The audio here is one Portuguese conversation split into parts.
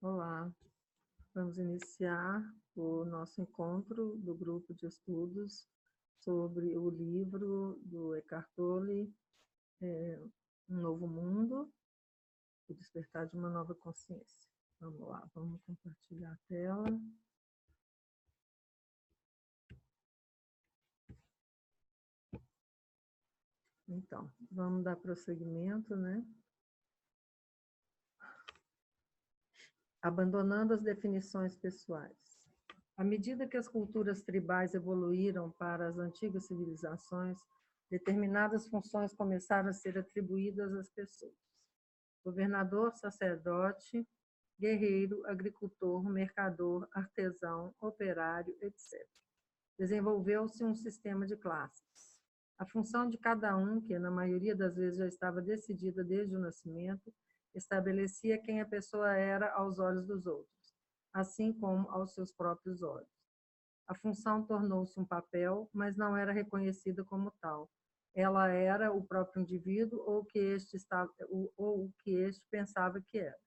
Olá, vamos iniciar o nosso encontro do grupo de estudos sobre o livro do Eckhart Tolle, Um Novo Mundo, o Despertar de uma Nova Consciência. Vamos lá, vamos compartilhar a tela. Então, vamos dar prosseguimento, né? Abandonando as definições pessoais. À medida que as culturas tribais evoluíram para as antigas civilizações, determinadas funções começaram a ser atribuídas às pessoas. Governador, sacerdote, guerreiro, agricultor, mercador, artesão, operário, etc. Desenvolveu-se um sistema de classes. A função de cada um, que na maioria das vezes já estava decidida desde o nascimento, estabelecia quem a pessoa era aos olhos dos outros, assim como aos seus próprios olhos. A função tornou-se um papel, mas não era reconhecida como tal. Ela era o próprio indivíduo ou o que este pensava que era.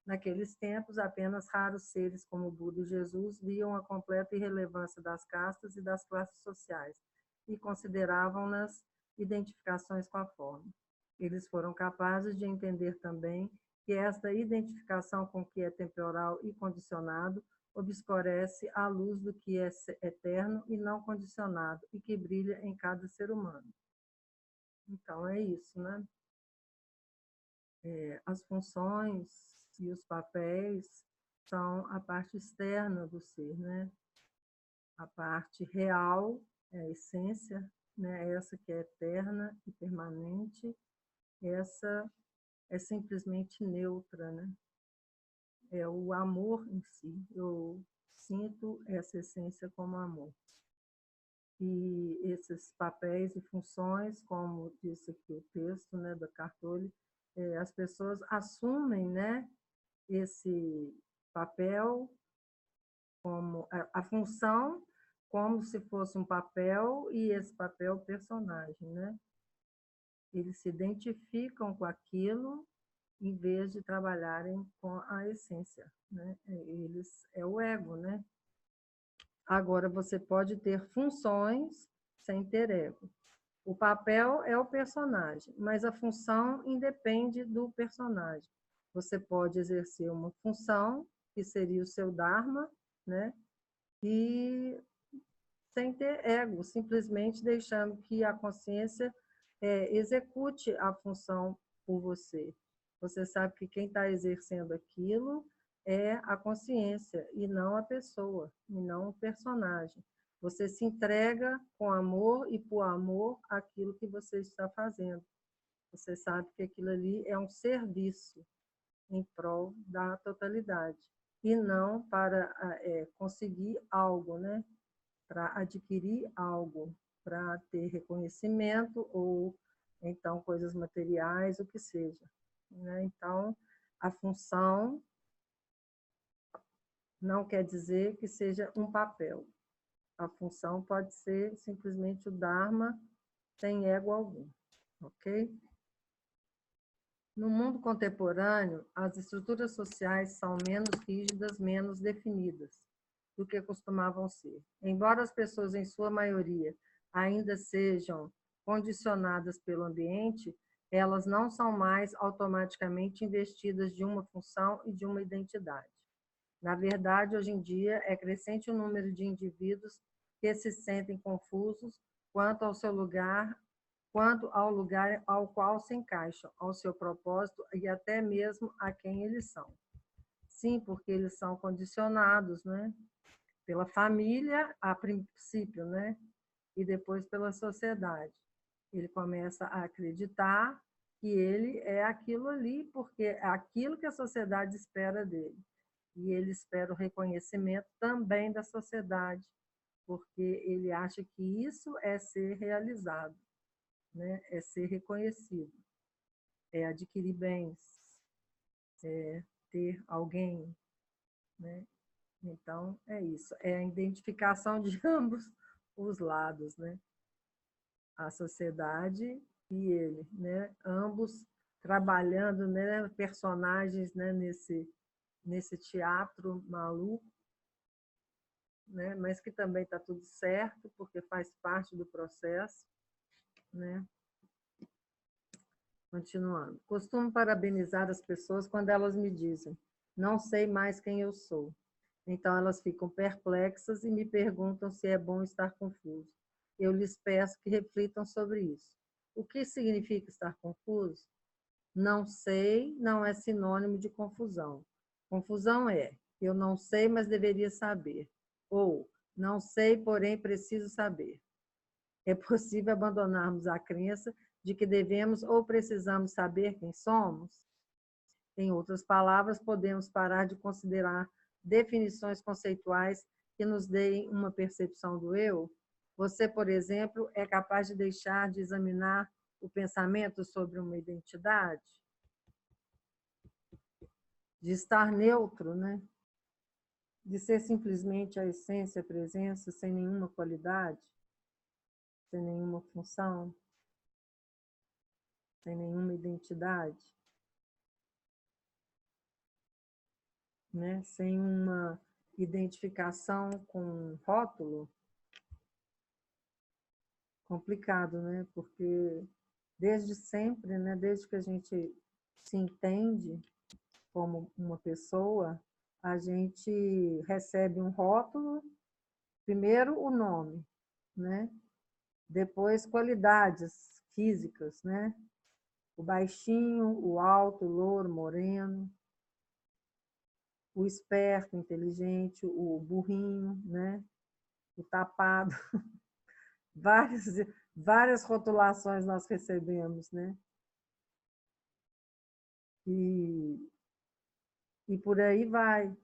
Naqueles tempos, apenas raros seres como Buda e Jesus viam a completa irrelevância das castas e das classes sociais e consideravam-nas identificações com a forma. Eles foram capazes de entender também que esta identificação com o que é temporal e condicionado obscurece a luz do que é eterno e não condicionado e que brilha em cada ser humano. Então, é isso, né? As funções e os papéis são a parte externa do ser, né? A parte real é a essência, né? Essa que é eterna e permanente, essa é simplesmente neutra, né? É o amor em si. Eu sinto essa essência como amor. E esses papéis e funções, como disse aqui o texto, né, do Eckhart Tolle, as pessoas assumem, né, esse papel como a função como se fosse um papel e esse papel personagem, né? Eles se identificam com aquilo em vez de trabalharem com a essência, né? Eles é o ego, né? Agora você pode ter funções sem ter ego. O papel é o personagem, mas a função independe do personagem. Você pode exercer uma função, que seria o seu dharma, né? E sem ter ego, simplesmente deixando que a consciência execute a função por você. Você sabe que quem está exercendo aquilo é a consciência e não a pessoa, e não o personagem. Você se entrega com amor e por amor aquilo que você está fazendo. Você sabe que aquilo ali é um serviço em prol da totalidade e não para conseguir algo, né? Para adquirir algo, para ter reconhecimento ou então coisas materiais, o que seja, né? Então, a função não quer dizer que seja um papel. A função pode ser simplesmente o Dharma sem ego algum, ok? No mundo contemporâneo, as estruturas sociais são menos rígidas, menos definidas do que costumavam ser. Embora as pessoas, em sua maioria, ainda sejam condicionadas pelo ambiente, elas não são mais automaticamente investidas de uma função e de uma identidade. Na verdade, hoje em dia, é crescente o número de indivíduos que se sentem confusos quanto ao lugar ao qual se encaixam, ao seu propósito e até mesmo a quem eles são. Sim, porque eles são condicionados, né? Pela família, a princípio, né? E depois pela sociedade. Ele começa a acreditar que ele é aquilo ali, porque é aquilo que a sociedade espera dele. E ele espera o reconhecimento também da sociedade, porque ele acha que isso é ser realizado, né? É ser reconhecido, é adquirir bens, é ter alguém, né? Então, é isso, é a identificação de ambos os lados, né? A sociedade e ele, né? Ambos trabalhando, né? Personagens, né? nesse teatro maluco, né? Mas que também está tudo certo, porque faz parte do processo, né? Continuando. Costumo parabenizar as pessoas quando elas me dizem: não sei mais quem eu sou. Então elas ficam perplexas e me perguntam se é bom estar confuso. Eu lhes peço que reflitam sobre isso. O que significa estar confuso? Não sei não é sinônimo de confusão. Confusão é: eu não sei, mas deveria saber. Ou não sei, porém preciso saber. É possível abandonarmos a crença de que devemos ou precisamos saber quem somos? Em outras palavras, podemos parar de considerar definições conceituais que nos deem uma percepção do eu? Você, por exemplo, é capaz de deixar de examinar o pensamento sobre uma identidade? De estar neutro, né? De ser simplesmente a essência, a presença, sem nenhuma qualidade, sem nenhuma função, sem nenhuma identidade, né? Sem uma identificação com um rótulo. Complicado, né? Porque desde sempre, né? Desde que a gente se entende como uma pessoa, a gente recebe um rótulo, primeiro o nome, né? Depois qualidades físicas, né? O baixinho, o alto, o louro, moreno, o esperto, o inteligente, o burrinho, né? O tapado. Várias, várias rotulações nós recebemos, né? E por aí vai.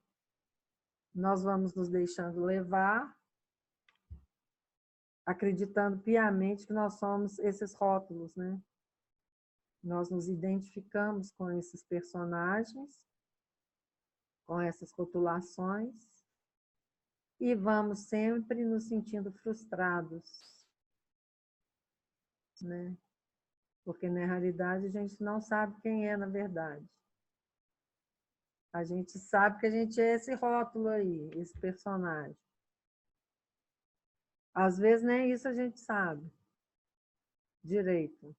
Nós vamos nos deixando levar, acreditando piamente que nós somos esses rótulos, né? Nós nos identificamos com esses personagens, com essas rotulações, e vamos sempre nos sentindo frustrados, né? Porque, na realidade, a gente não sabe quem é, na verdade. A gente sabe que a gente é esse rótulo aí, esse personagem. Às vezes, nem isso a gente sabe direito,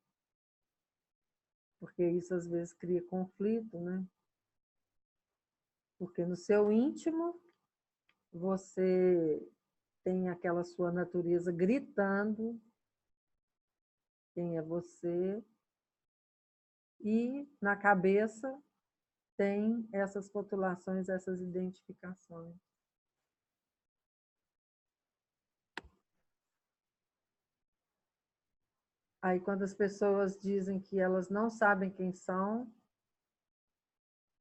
porque isso, às vezes, cria conflito, né? Porque no seu íntimo, você tem aquela sua natureza gritando quem é você, e na cabeça tem essas rotulações, essas identificações. Aí, quando as pessoas dizem que elas não sabem quem são,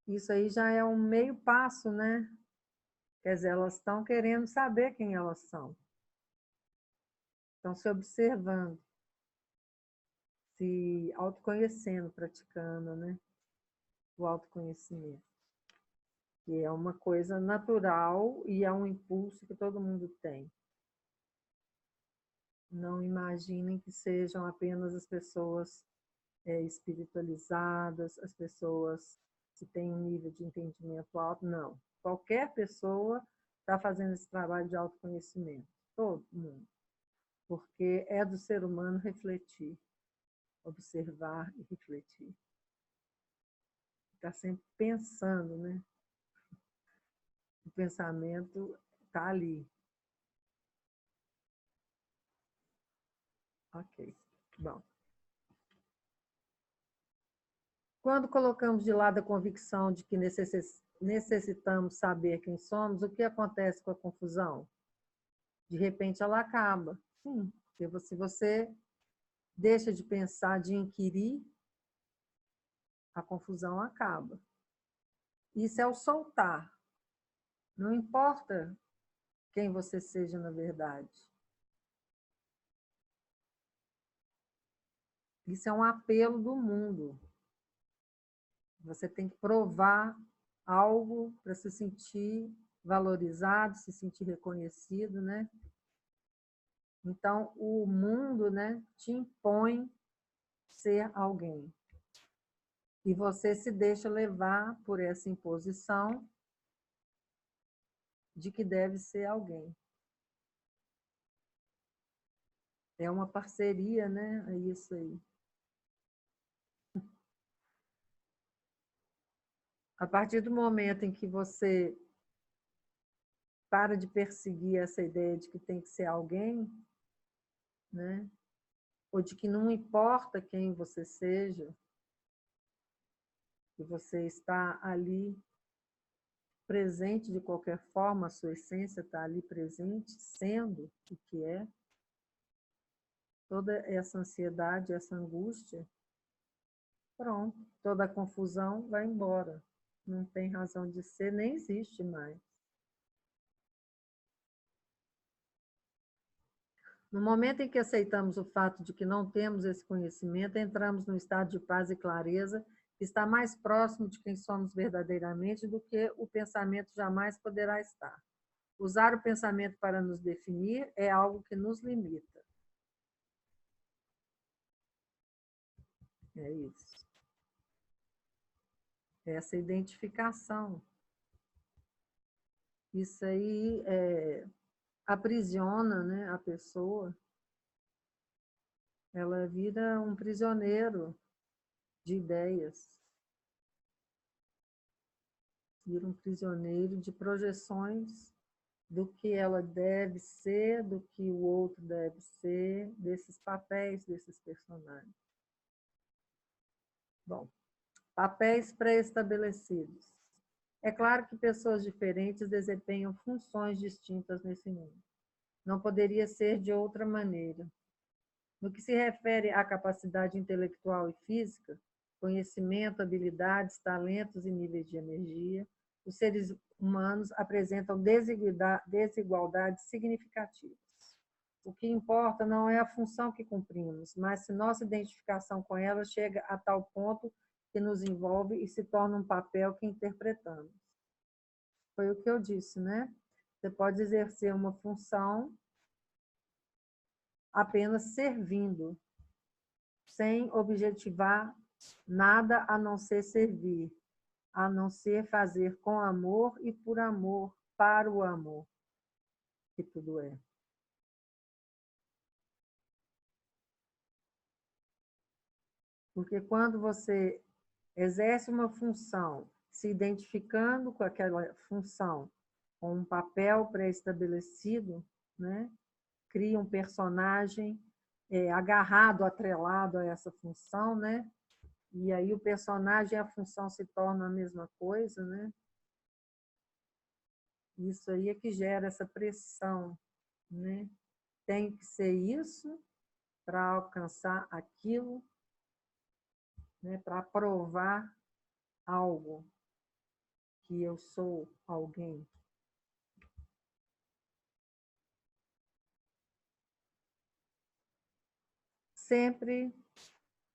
isso aí já é um meio passo, né? Quer dizer, elas estão querendo saber quem elas são. Estão se observando, se autoconhecendo, praticando, né? O autoconhecimento. Que é uma coisa natural e é um impulso que todo mundo tem. Não imaginem que sejam apenas as pessoas espiritualizadas, as pessoas que têm um nível de entendimento alto. Não. Qualquer pessoa está fazendo esse trabalho de autoconhecimento. Todo mundo. Porque é do ser humano refletir, observar e refletir. Está sempre pensando, né? O pensamento está ali. Ok. Bom. Quando colocamos de lado a convicção de que necessitamos saber quem somos, o que acontece com a confusão? De repente ela acaba. Sim, porque se você deixa de pensar, de inquirir, a confusão acaba. Isso é o soltar. Não importa quem você seja na verdade. Isso é um apelo do mundo. Você tem que provar algo para se sentir valorizado, se sentir reconhecido, né? Então, o mundo, né, te impõe ser alguém. E você se deixa levar por essa imposição de que deve ser alguém. É uma parceria, né? É isso aí. A partir do momento em que você para de perseguir essa ideia de que tem que ser alguém, né? Ou de que não importa quem você seja, que você está ali presente de qualquer forma, a sua essência está ali presente, sendo o que é, toda essa ansiedade, essa angústia, pronto, toda a confusão vai embora. Não tem razão de ser, nem existe mais. No momento em que aceitamos o fato de que não temos esse conhecimento, entramos num estado de paz e clareza que está mais próximo de quem somos verdadeiramente do que o pensamento jamais poderá estar. Usar o pensamento para nos definir é algo que nos limita. É isso. Essa identificação. Isso aí aprisiona, né, a pessoa. Ela vira um prisioneiro de ideias. Vira um prisioneiro de projeções do que ela deve ser, do que o outro deve ser, desses papéis, desses personagens. Bom, papéis pré-estabelecidos. É claro que pessoas diferentes desempenham funções distintas nesse mundo. Não poderia ser de outra maneira. No que se refere à capacidade intelectual e física, conhecimento, habilidades, talentos e níveis de energia, os seres humanos apresentam desigualdades significativas. O que importa não é a função que cumprimos, mas se nossa identificação com ela chega a tal ponto que nos envolve e se torna um papel que interpretamos. Foi o que eu disse, né? Você pode exercer uma função apenas servindo, sem objetivar nada a não ser servir, a não ser fazer com amor e por amor, para o amor, que tudo é. Porque quando você exerce uma função, se identificando com aquela função, com um papel pré-estabelecido, né? Cria um personagem agarrado, atrelado a essa função, né? E aí o personagem e a função se tornam a mesma coisa, né? Isso aí é que gera essa pressão, né? Tem que ser isso para alcançar aquilo, né? Para provar algo, que eu sou alguém. Sempre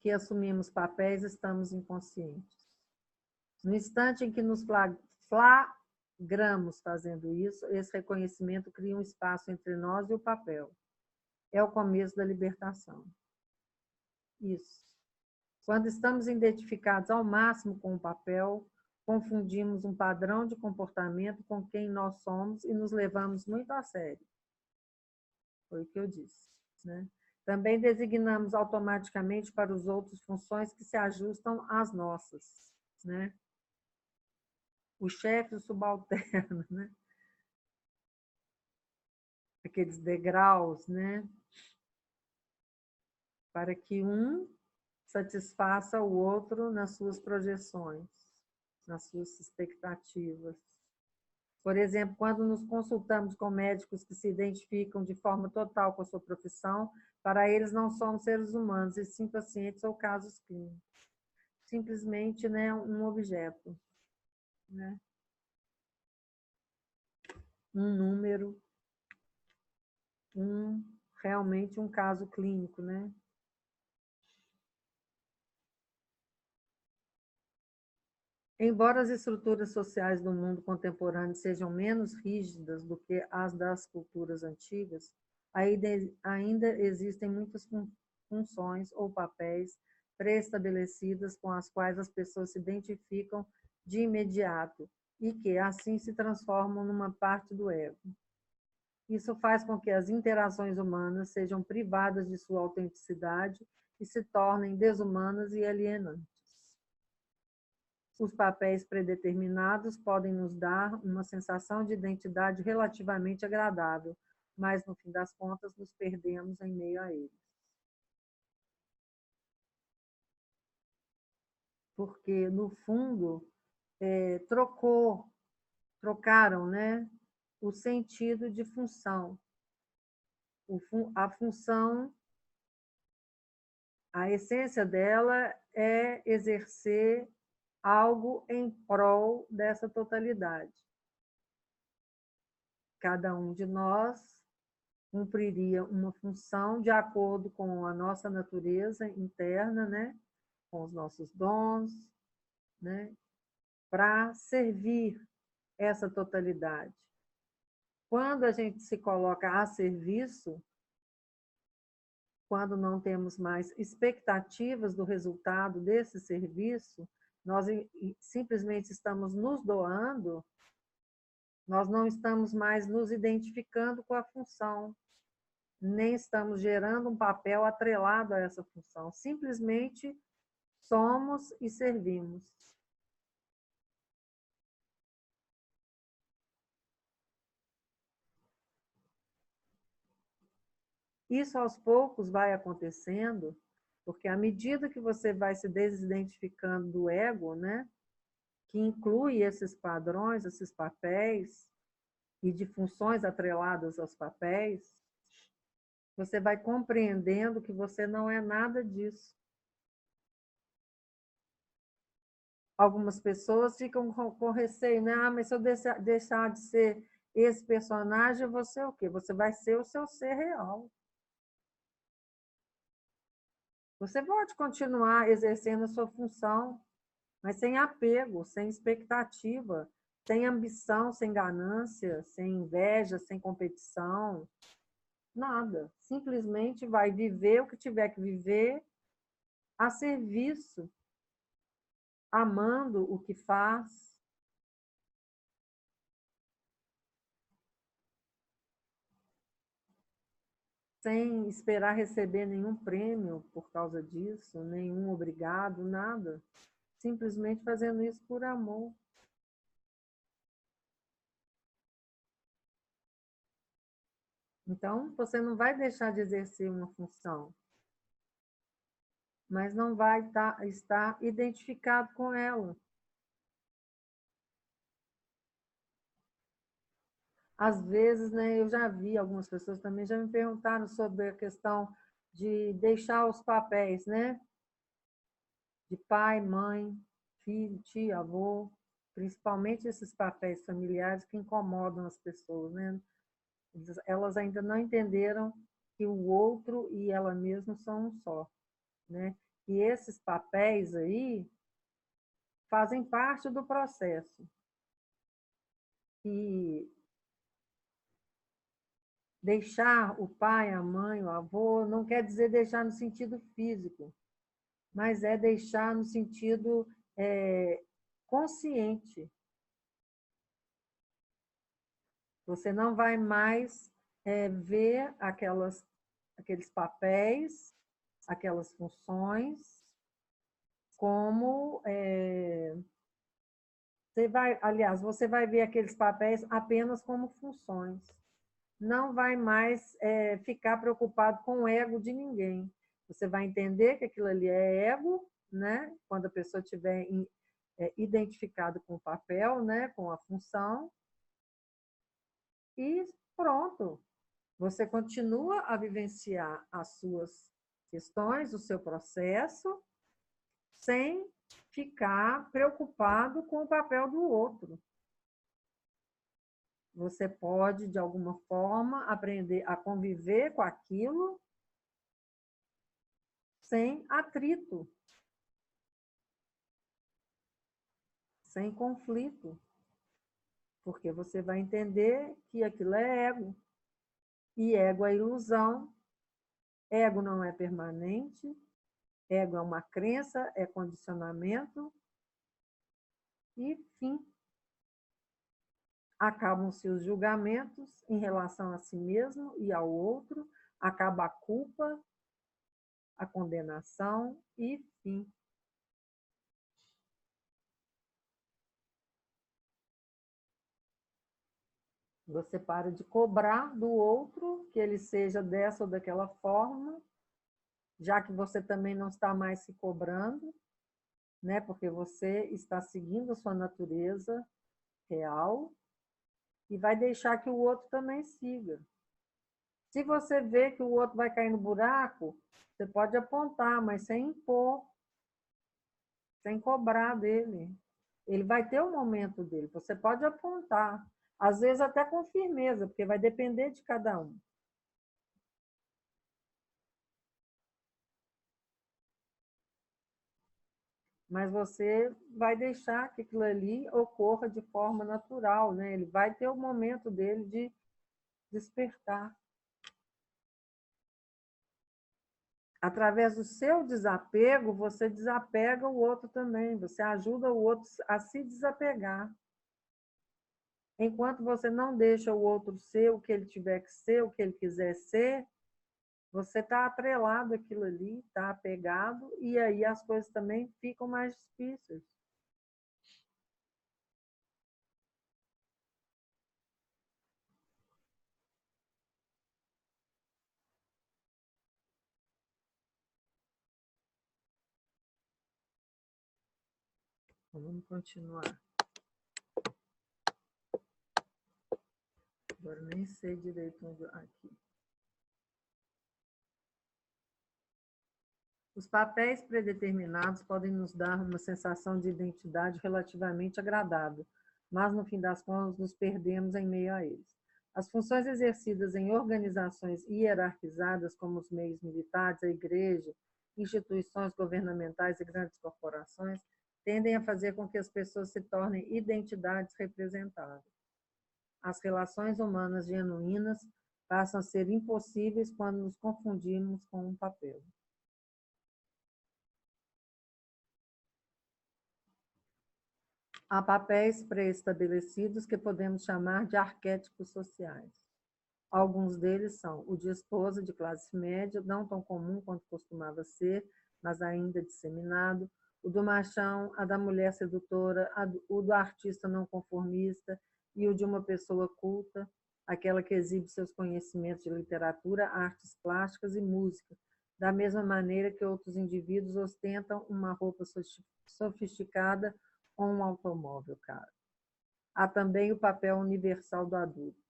que assumimos papéis, estamos inconscientes. No instante em que nos flagramos fazendo isso, esse reconhecimento cria um espaço entre nós e o papel. É o começo da libertação. Isso. Quando estamos identificados ao máximo com o papel, confundimos um padrão de comportamento com quem nós somos e nos levamos muito a sério. Foi o que eu disse, né? Também designamos automaticamente para os outros funções que se ajustam às nossas, né? O chefe e o subalterno, né? Aqueles degraus, né? Para que um satisfaça o outro nas suas projeções, nas suas expectativas. Por exemplo, quando nos consultamos com médicos que se identificam de forma total com a sua profissão, para eles não somos seres humanos, e sim pacientes ou casos clínicos. Simplesmente, né, um objeto, né? Um número, realmente um caso clínico, né? Embora as estruturas sociais do mundo contemporâneo sejam menos rígidas do que as das culturas antigas, ainda existem muitas funções ou papéis pré-estabelecidas com as quais as pessoas se identificam de imediato e que, assim, se transformam numa parte do ego. Isso faz com que as interações humanas sejam privadas de sua autenticidade e se tornem desumanas e alienantes. Os papéis predeterminados podem nos dar uma sensação de identidade relativamente agradável, mas, no fim das contas, nos perdemos em meio a eles. Porque, no fundo, trocaram, né, o sentido de função. A função, a essência dela é exercer algo em prol dessa totalidade. Cada um de nós cumpriria uma função de acordo com a nossa natureza interna, né, com os nossos dons, né, para servir essa totalidade. Quando a gente se coloca a serviço, quando não temos mais expectativas do resultado desse serviço, nós simplesmente estamos nos doando, nós não estamos mais nos identificando com a função, nem estamos gerando um papel atrelado a essa função. Simplesmente somos e servimos. Isso aos poucos vai acontecendo, porque à medida que você vai se desidentificando do ego, né, que inclui esses padrões, esses papéis, e de funções atreladas aos papéis, você vai compreendendo que você não é nada disso. Algumas pessoas ficam com receio, né? Ah, mas se eu deixar de ser esse personagem, você é o quê? Você vai ser o seu ser real. Você pode continuar exercendo a sua função, mas sem apego, sem expectativa, sem ambição, sem ganância, sem inveja, sem competição, nada. Simplesmente vai viver o que tiver que viver a serviço, amando o que faz. Sem esperar receber nenhum prêmio por causa disso, nenhum obrigado, nada. Simplesmente fazendo isso por amor. Então, você não vai deixar de exercer uma função, mas não vai estar identificado com ela. Às vezes, né, eu já vi, algumas pessoas também já me perguntaram sobre a questão de deixar os papéis, né? De pai, mãe, filho, tio, avô, principalmente esses papéis familiares que incomodam as pessoas, né? Elas ainda não entenderam que o outro e ela mesma são um só, né? E esses papéis aí fazem parte do processo. E deixar o pai, a mãe, o avô, não quer dizer deixar no sentido físico, mas é deixar no sentido consciente. Você não vai mais ver aqueles papéis, aquelas funções, como você vai ver aqueles papéis apenas como funções. Não vai mais ficar preocupado com o ego de ninguém. Você vai entender que aquilo ali é ego, né? Quando a pessoa estiver identificado com o papel, né? Com a função, e pronto. Você continua a vivenciar as suas questões, o seu processo, sem ficar preocupado com o papel do outro. Você pode, de alguma forma, aprender a conviver com aquilo sem atrito, sem conflito, porque você vai entender que aquilo é ego, e ego é ilusão, ego não é permanente, ego é uma crença, é condicionamento, e fim. Acabam-se os julgamentos em relação a si mesmo e ao outro, acaba a culpa, a condenação e fim. Você para de cobrar do outro que ele seja dessa ou daquela forma, já que você também não está mais se cobrando, né? Porque você está seguindo a sua natureza real e vai deixar que o outro também siga. Se você vê que o outro vai cair no buraco, você pode apontar, mas sem impor, sem cobrar dele. Ele vai ter o momento dele. Você pode apontar, às vezes até com firmeza, porque vai depender de cada um. Mas você vai deixar que aquilo ali ocorra de forma natural, né? Ele vai ter o momento dele de despertar. Através do seu desapego, você desapega o outro também, você ajuda o outro a se desapegar. Enquanto você não deixa o outro ser o que ele tiver que ser, o que ele quiser ser, você está atrelado àquilo ali, está apegado, e aí as coisas também ficam mais difíceis. Então, vamos continuar. Agora nem sei direito onde... Aqui. Os papéis predeterminados podem nos dar uma sensação de identidade relativamente agradável, mas, no fim das contas, nos perdemos em meio a eles. As funções exercidas em organizações hierarquizadas, como os meios militares, a igreja, instituições governamentais e grandes corporações, tendem a fazer com que as pessoas se tornem identidades representadas. As relações humanas genuínas passam a ser impossíveis quando nos confundimos com um papel. Há papéis pré-estabelecidos que podemos chamar de arquétipos sociais. Alguns deles são o de esposa de classe média, não tão comum quanto costumava ser, mas ainda disseminado, o do machão, a da mulher sedutora, o do artista não conformista e o de uma pessoa culta, aquela que exibe seus conhecimentos de literatura, artes plásticas e música, da mesma maneira que outros indivíduos ostentam uma roupa sofisticada ou um automóvel caro. Há também o papel universal do adulto.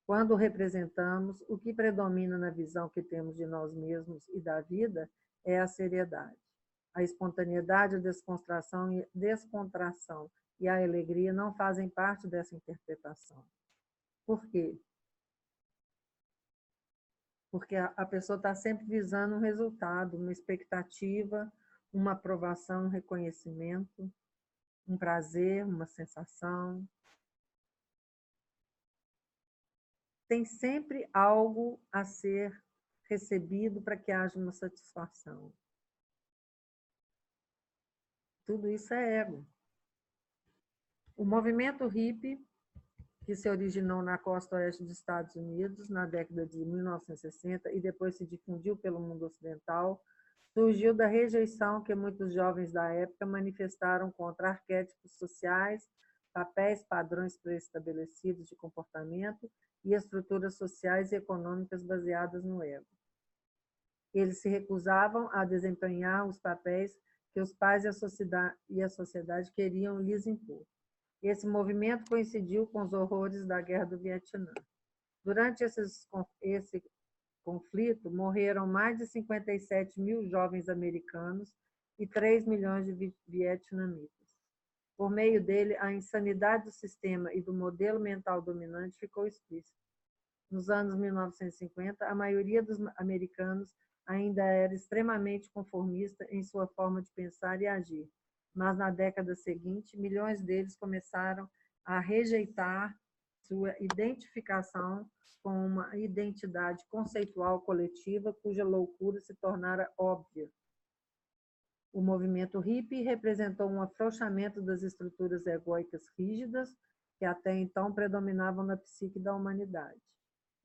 Quando o representamos, o que predomina na visão que temos de nós mesmos e da vida é a seriedade. A espontaneidade, a descontração e a alegria não fazem parte dessa interpretação. Por quê? Porque a pessoa está sempre visando um resultado, uma expectativa, uma aprovação, um reconhecimento, um prazer, uma sensação. Tem sempre algo a ser recebido para que haja uma satisfação. Tudo isso é ego. O movimento hippie, que se originou na costa oeste dos Estados Unidos na década de 1960 e depois se difundiu pelo mundo ocidental, surgiu da rejeição que muitos jovens da época manifestaram contra arquétipos sociais, papéis, padrões pré-estabelecidos de comportamento e estruturas sociais e econômicas baseadas no ego. Eles se recusavam a desempenhar os papéis que os pais e a sociedade queriam lhes impor. Esse movimento coincidiu com os horrores da Guerra do Vietnã. Durante esse conflito, morreram mais de 57 mil jovens americanos e 3 milhões de vietnamitas. Por meio dele, a insanidade do sistema e do modelo mental dominante ficou explícita. Nos anos 1950, a maioria dos americanos ainda era extremamente conformista em sua forma de pensar e agir, mas na década seguinte, milhões deles começaram a rejeitar sua identificação com uma identidade conceitual coletiva cuja loucura se tornara óbvia. O movimento hippie representou um afrouxamento das estruturas egóicas rígidas que até então predominavam na psique da humanidade.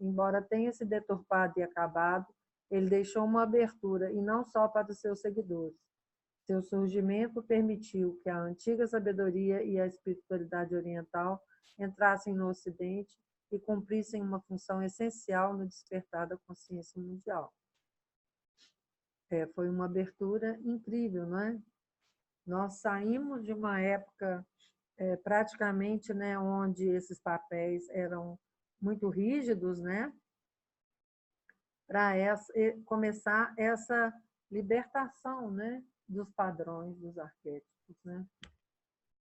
Embora tenha se deturpado e acabado, ele deixou uma abertura, e não só para os seus seguidores. Seu surgimento permitiu que a antiga sabedoria e a espiritualidade oriental entrassem no Ocidente e cumprissem uma função essencial no despertar da consciência mundial. Foi uma abertura incrível, não é? Nós saímos de uma época praticamente, né, onde esses papéis eram muito rígidos, né, para começar essa libertação, né, dos padrões, dos arquétipos, né?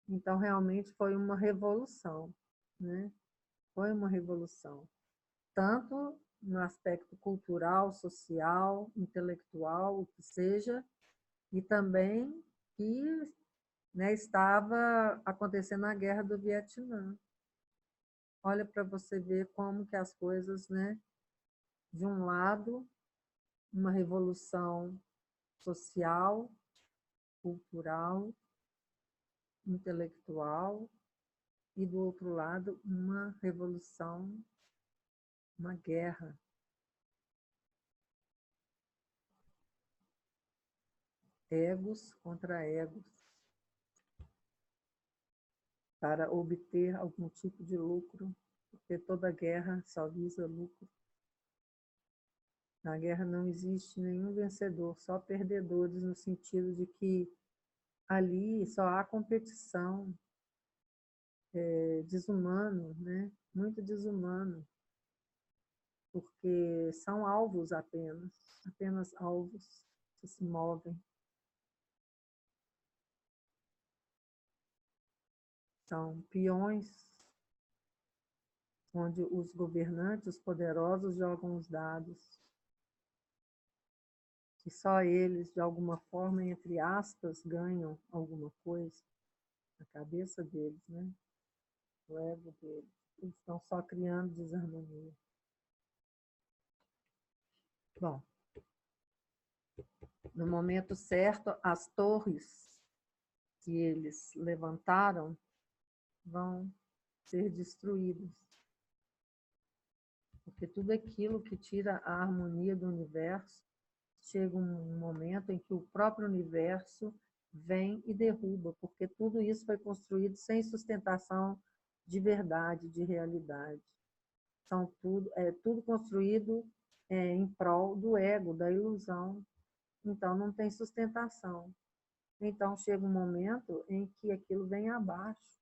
Então, realmente foi uma revolução, né? Foi uma revolução, tanto no aspecto cultural, social, intelectual, o que seja, e também que, né, estava acontecendo a Guerra do Vietnã. Olha para você ver como que as coisas, né, de um lado, uma revolução social, cultural, intelectual, e do outro lado, uma revolução, uma guerra. Egos contra egos, para obter algum tipo de lucro, porque toda guerra só visa lucro. Na guerra não existe nenhum vencedor, só perdedores, no sentido de que ali só há competição, desumano, né? Muito desumano, porque são alvos apenas alvos que se movem. São peões, onde os governantes, os poderosos, jogam os dados. E só eles, de alguma forma, entre aspas, ganham alguma coisa. A cabeça deles, né? O ego deles. Eles estão só criando desarmonia. Bom, no momento certo, as torres que eles levantaram vão ser destruídas. Porque tudo aquilo que tira a harmonia do universo, chega um momento em que o próprio universo vem e derruba, porque tudo isso foi construído sem sustentação de verdade, de realidade. São tudo construído em prol do ego, da ilusão. Então, não tem sustentação. Então, chega um momento em que aquilo vem abaixo,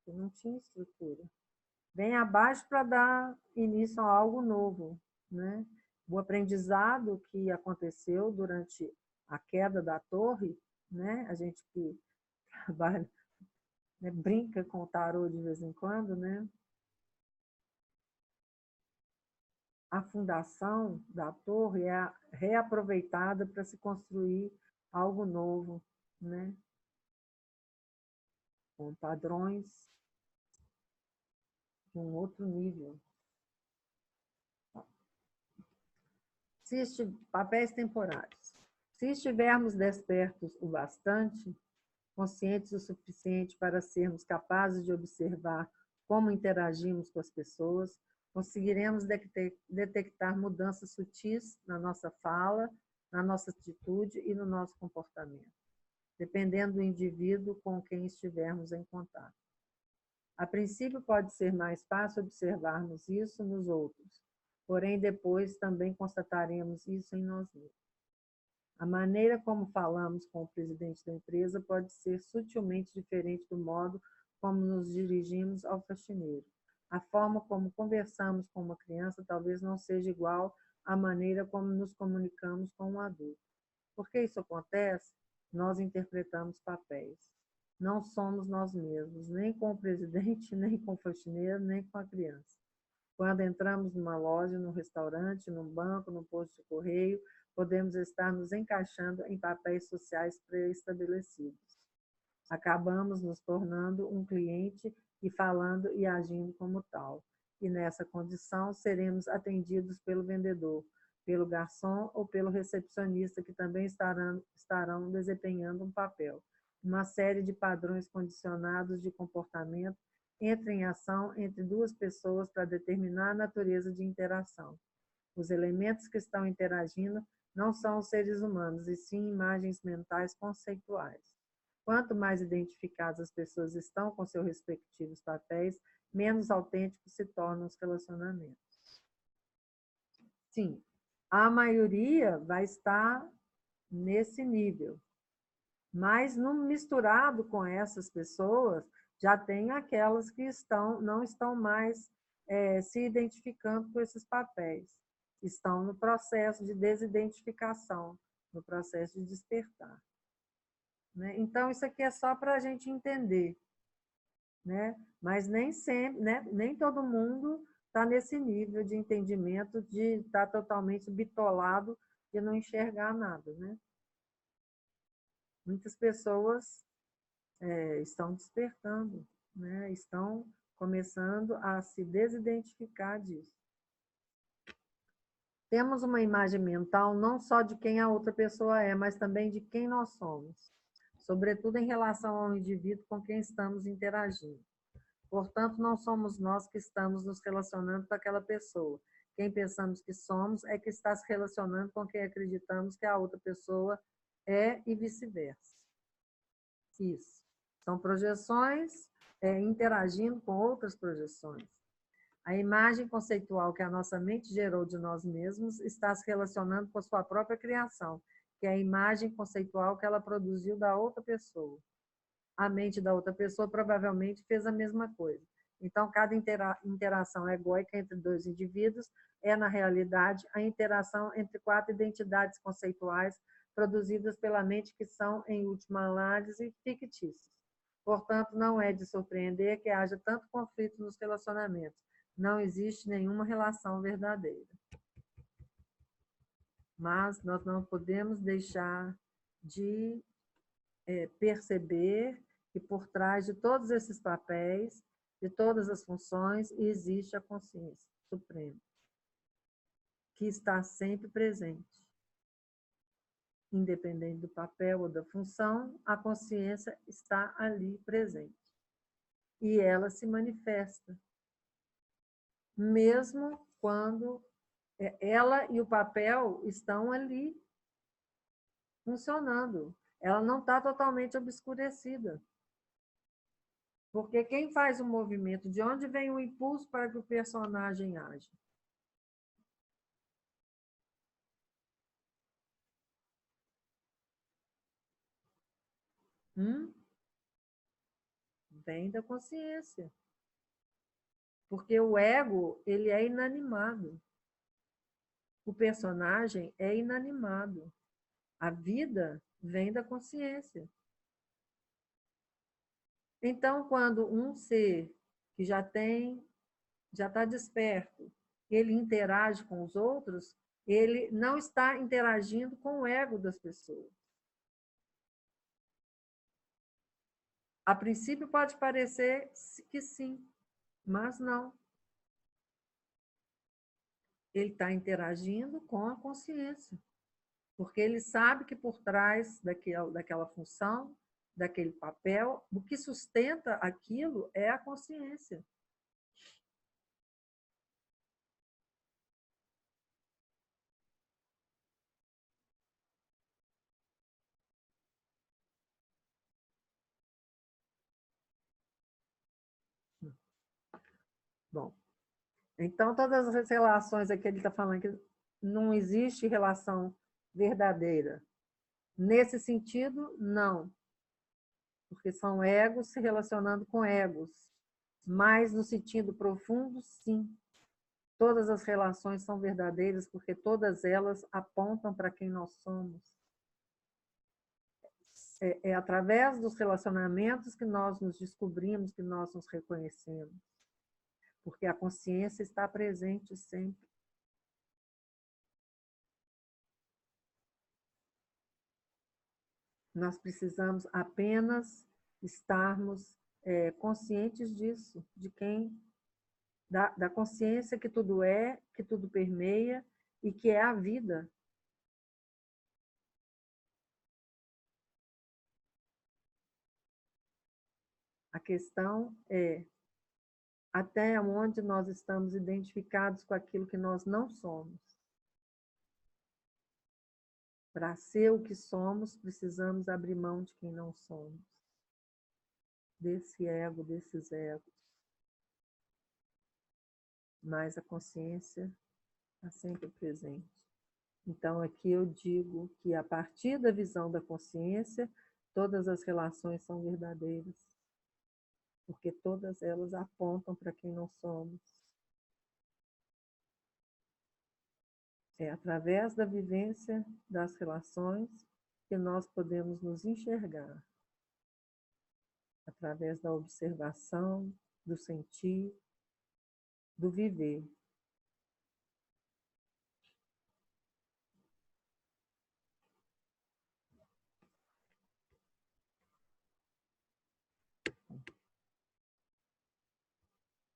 que não tinha estrutura. Vem abaixo para dar início a algo novo, né? O aprendizado que aconteceu durante a queda da torre, né? A gente que trabalha, né, brinca com o tarô de vez em quando, né? A fundação da torre é reaproveitada para se construir algo novo, né? Com padrões de um outro nível. Papéis temporários. Se estivermos despertos o bastante, conscientes o suficiente para sermos capazes de observar como interagimos com as pessoas, conseguiremos detectar mudanças sutis na nossa fala, na nossa atitude e no nosso comportamento, dependendo do indivíduo com quem estivermos em contato. A princípio, pode ser mais fácil observarmos isso nos outros, porém, depois também constataremos isso em nós mesmos. A maneira como falamos com o presidente da empresa pode ser sutilmente diferente do modo como nos dirigimos ao faxineiro. A forma como conversamos com uma criança talvez não seja igual à maneira como nos comunicamos com um adulto. Por que isso acontece? Nós interpretamos papéis. Não somos nós mesmos, nem com o presidente, nem com o faxineiro, nem com a criança. Quando entramos numa loja, num restaurante, num banco, num posto de correio, podemos estar nos encaixando em papéis sociais pré-estabelecidos. Acabamos nos tornando um cliente e falando e agindo como tal. E nessa condição, seremos atendidos pelo vendedor, pelo garçom ou pelo recepcionista, que também estarão desempenhando um papel. Uma série de padrões condicionados de comportamento entra em ação entre duas pessoas para determinar a natureza de interação. Os elementos que estão interagindo não são os seres humanos, e sim imagens mentais conceituais. Quanto mais identificadas as pessoas estão com seus respectivos papéis, menos autênticos se tornam os relacionamentos. Sim, a maioria vai estar nesse nível, mas misturado com essas pessoas, já tem aquelas que não estão mais se identificando com esses papéis, estão no processo de desidentificação, no processo de despertar. Né? Então, isso aqui é só para a gente entender, né? Mas nem sempre, né? Nem todo mundo está nesse nível de entendimento, de estar totalmente bitolado e não enxergar nada. Né? Muitas pessoas estão despertando, né? Estão começando a se desidentificar disso. Temos uma imagem mental não só de quem a outra pessoa é, mas também de quem nós somos, sobretudo em relação ao indivíduo com quem estamos interagindo. Portanto, não somos nós que estamos nos relacionando com aquela pessoa. Quem pensamos que somos é que está se relacionando com quem acreditamos que a outra pessoa é e vice-versa. Isso. São projeções interagindo com outras projeções. A imagem conceitual que a nossa mente gerou de nós mesmos está se relacionando com a sua própria criação, que é a imagem conceitual que ela produziu da outra pessoa. A mente da outra pessoa provavelmente fez a mesma coisa. Então, cada interação egóica entre dois indivíduos é, na realidade, a interação entre quatro identidades conceituais produzidas pela mente que são, em última análise, fictícias. Portanto, não é de surpreender que haja tanto conflito nos relacionamentos. Não existe nenhuma relação verdadeira. Mas nós não podemos deixar de perceber que por trás de todos esses papéis, de todas as funções, existe a consciência suprema, que está sempre presente. Independente do papel ou da função, a consciência está ali presente. E ela se manifesta, mesmo quando ela e o papel estão ali funcionando. Ela não está totalmente obscurecida. Porque quem faz o movimento, de onde vem o impulso para que o personagem age? Vem da consciência. Porque o ego, ele é inanimado. O personagem é inanimado. A vida vem da consciência. Então, quando um ser que já está desperto, ele interage com os outros, ele não está interagindo com o ego das pessoas. A princípio pode parecer que sim, mas não. Ele está interagindo com a consciência, porque ele sabe que por trás daquela função, daquele papel, o que sustenta aquilo é a consciência. Bom, então todas as relações aqui ele está falando que não existe relação verdadeira. Nesse sentido, não. Porque são egos se relacionando com egos. Mas no sentido profundo, sim. Todas as relações são verdadeiras porque todas elas apontam para quem nós somos. É através dos relacionamentos que nós nos descobrimos, que nós nos reconhecemos. Porque a consciência está presente sempre. Nós precisamos apenas estarmos conscientes disso, de quem, da consciência que tudo é, que tudo permeia e que é a vida. A questão é até onde nós estamos identificados com aquilo que nós não somos. Para ser o que somos, precisamos abrir mão de quem não somos, desse ego, desses egos. Mas a consciência está sempre presente. Então, aqui eu digo que, a partir da visão da consciência, todas as relações são verdadeiras, porque todas elas apontam para quem não somos. É através da vivência das relações que nós podemos nos enxergar, através da observação, do sentir, do viver.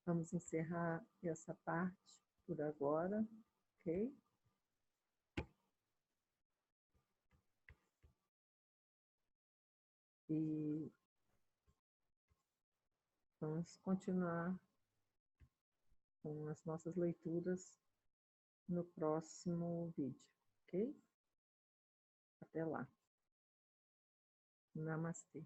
Vamos encerrar essa parte por agora, ok? E vamos continuar com as nossas leituras no próximo vídeo, ok? Até lá. Namastê.